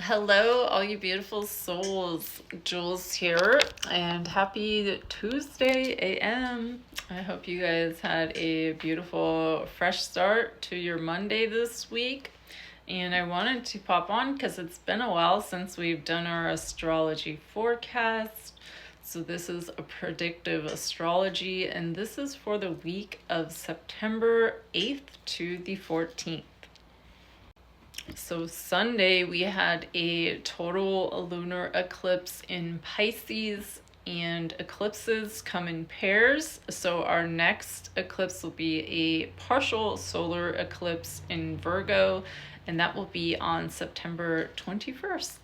Hello, all you beautiful souls. Jules here, and happy Tuesday AM. I hope you guys had a beautiful, fresh start to your Monday this week. And I wanted to pop on because it's been a while since we've done our astrology forecast. So this is a predictive astrology, and this is for the week of September 8th to the 14th. So Sunday we had a total lunar eclipse in Pisces, and eclipses come in pairs. So our next eclipse will be a partial solar eclipse in Virgo, and that will be on September 21st.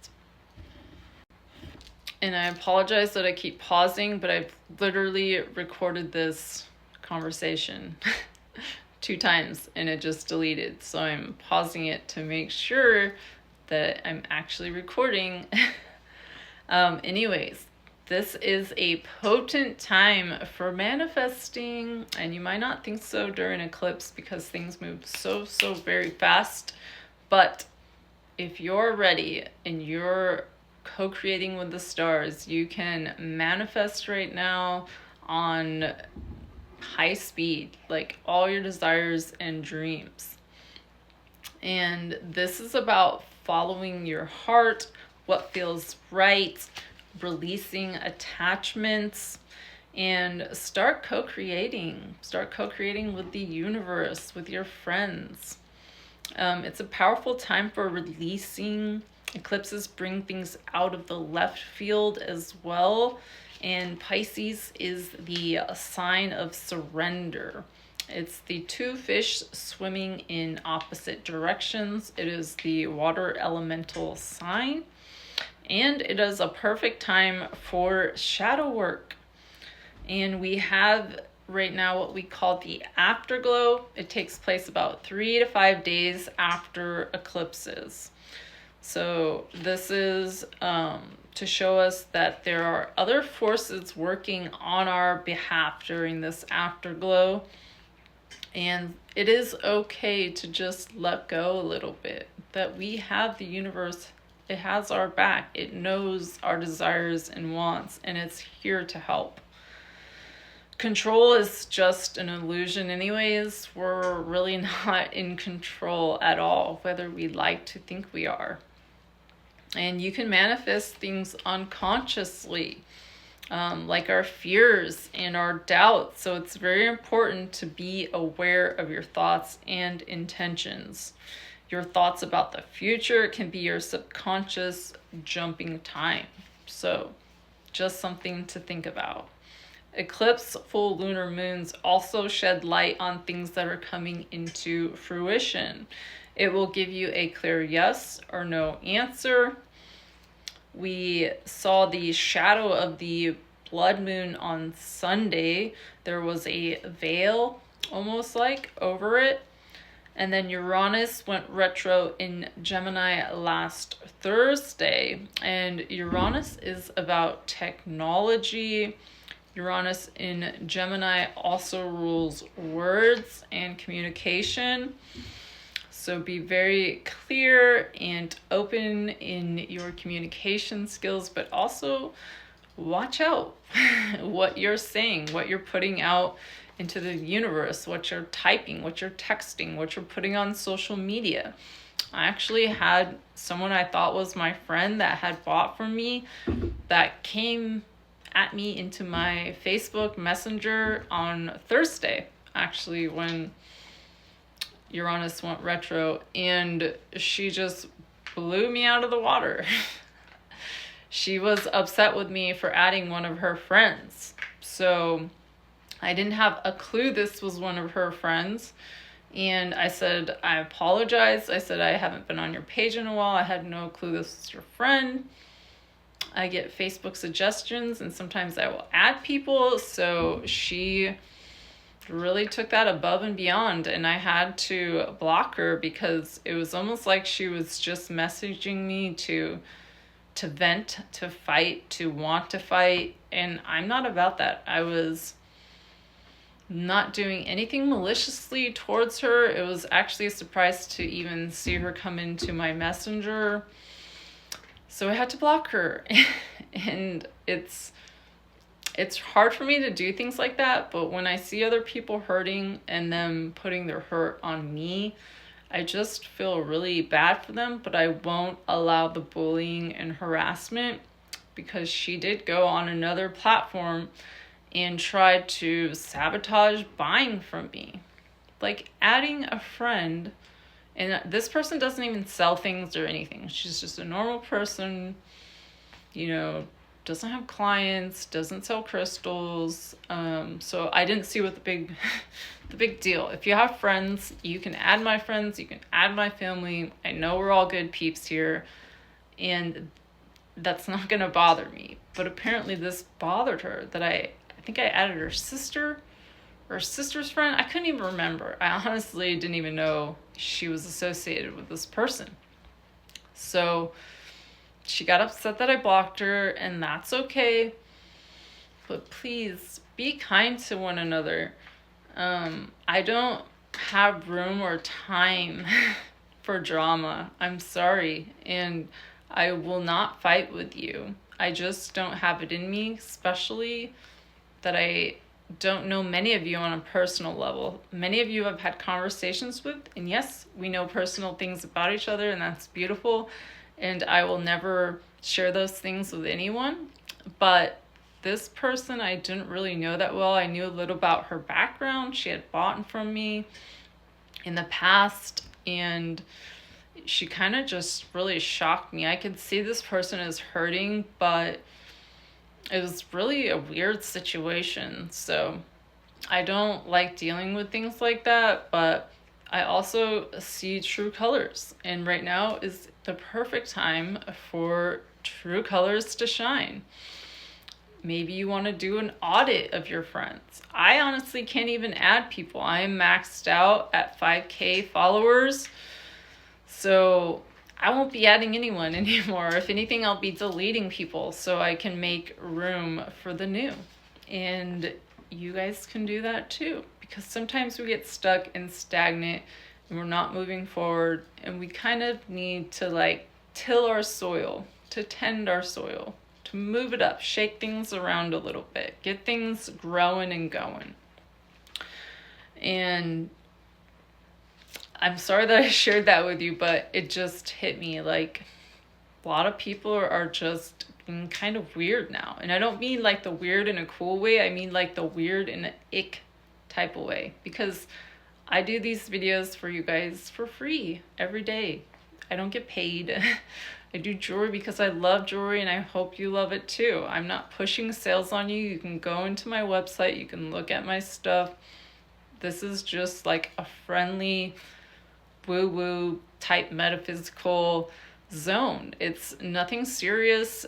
And I apologize that I keep pausing, but I've literally recorded this conversation 2 times and it just deleted. So I'm pausing it to make sure that I'm actually recording. Anyways, this is a potent time for manifesting, and you might not think so during eclipse because things move so very fast. But if you're ready and you're co-creating with the stars, you can manifest right now on high speed, like all your desires and dreams. And this is about following your heart, what feels right, releasing attachments, and start co-creating with the universe, with your friends. It's a powerful time for releasing. Eclipses bring things out of the left field as well. And Pisces is the sign of surrender. It's the 2 fish swimming in opposite directions. It is the water elemental sign. And it is a perfect time for shadow work. And we have right now what we call the afterglow. It takes place about 3 to 5 days after eclipses. So this is to show us that there are other forces working on our behalf during this afterglow. And it is okay to just let go a little bit. That we have the universe, it has our back. It knows our desires and wants, and it's here to help. Control is just an illusion anyways. We're really not in control at all, whether we like to think we are. And you can manifest things unconsciously, like our fears and our doubts. So it's very important to be aware of your thoughts and intentions. Your thoughts about the future can be your subconscious jumping time. So just something to think about. Eclipse, full lunar moons also shed light on things that are coming into fruition. It will give you a clear yes or no answer. We saw the shadow of the blood moon on Sunday. There was a veil, almost like, over it. And then Uranus went retro in Gemini last Thursday. And Uranus is about technology. Uranus in Gemini also rules words and communication. So be very clear and open in your communication skills, but also watch out what you're saying, what you're putting out into the universe, what you're typing, what you're texting, what you're putting on social media. I actually had someone I thought was my friend that had bought from me that came at me into my Facebook Messenger on Thursday, actually, when Uranus went retro, and she just blew me out of the water. She was upset with me for adding one of her friends. So I didn't have a clue this was one of her friends. And I said, I apologize. I said, I haven't been on your page in a while. I had no clue this was your friend. I get Facebook suggestions, and sometimes I will add people. So she really took that above and beyond, and I had to block her because it was almost like she was just messaging me to vent, to fight, to want to fight, and I'm not about that. I was not doing anything maliciously towards her. It was actually a surprise to even see her come into my messenger. So I had to block her. And it's hard for me to do things like that, but when I see other people hurting and them putting their hurt on me, I just feel really bad for them, but I won't allow the bullying and harassment, because she did go on another platform and tried to sabotage buying from me. Like adding a friend, and this person doesn't even sell things or anything. She's just a normal person, you know, doesn't have clients, doesn't sell crystals. So I didn't see what the big deal. If you have friends, you can add my friends, you can add my family. I know we're all good peeps here, and that's not gonna bother me. But apparently this bothered her, that I think I added her sister or sister's friend. I couldn't even remember. I honestly didn't even know she was associated with this person. So she got upset that I blocked her, and that's okay. But please be kind to one another. I don't have room or time for drama. I'm sorry. And I will not fight with you. I just don't have it in me, especially that I don't know many of you on a personal level. Many of you I've had conversations with, and yes, we know personal things about each other, and that's beautiful. And I will never share those things with anyone. But this person I didn't really know that well. I knew a little about her background. She had bought from me in the past, and she kind of just really shocked me. I could see this person is hurting, but it was really a weird situation. So I don't like dealing with things like that, but I also see true colors. And right now is the perfect time for true colors to shine. Maybe you want to do an audit of your friends. I honestly can't even add people. I am maxed out at 5K followers. So I won't be adding anyone anymore. If anything, I'll be deleting people so I can make room for the new. And you guys can do that too, because sometimes we get stuck and stagnant and we're not moving forward, and we kind of need to like till our soil, to tend our soil, to move it up, shake things around a little bit, get things growing and going. And I'm sorry that I shared that with you, but it just hit me. Like, a lot of people are just being kind of weird now. And I don't mean like the weird in a cool way. I mean like the weird in an ick type of way. Because I do these videos for you guys for free every day. I don't get paid. I do jewelry because I love jewelry, and I hope you love it too. I'm not pushing sales on you. You can go into my website. You can look at my stuff. This is just like a friendly woo-woo type metaphysical zone. It's nothing serious.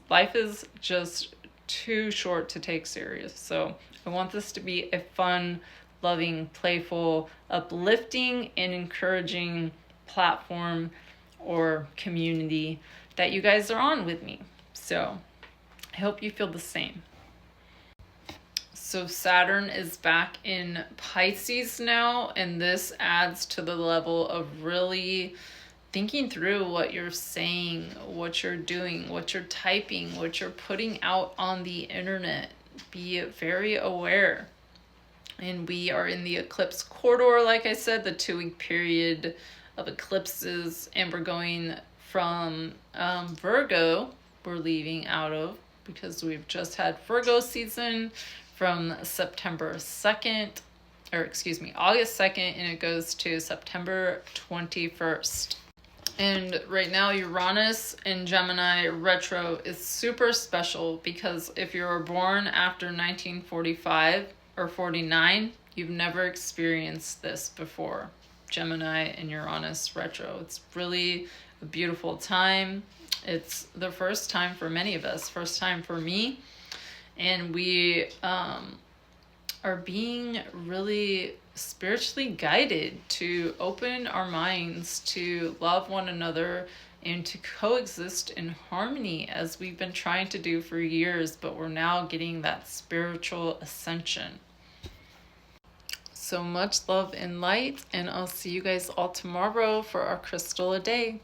Life is just too short to take serious. So I want this to be a fun, loving, playful, uplifting, and encouraging platform or community that you guys are on with me. So I hope you feel the same. So Saturn is back in Pisces now, and this adds to the level of really thinking through what you're saying, what you're doing, what you're typing, what you're putting out on the internet. Be very aware. And we are in the eclipse corridor, like I said, the 2-week period of eclipses, and we're going from Virgo, we're leaving out of, because we've just had Virgo season from August 2nd, and it goes to September 21st. And right now, Uranus in Gemini retro is super special, because if you were born after 1945 or 49, you've never experienced this before. Gemini and Uranus retro. It's really a beautiful time. It's the first time for many of us, first time for me. And we are being really spiritually guided to open our minds to love one another and to coexist in harmony, as we've been trying to do for years, but we're now getting that spiritual ascension. So much love and light, and I'll see you guys all tomorrow for our crystal a day.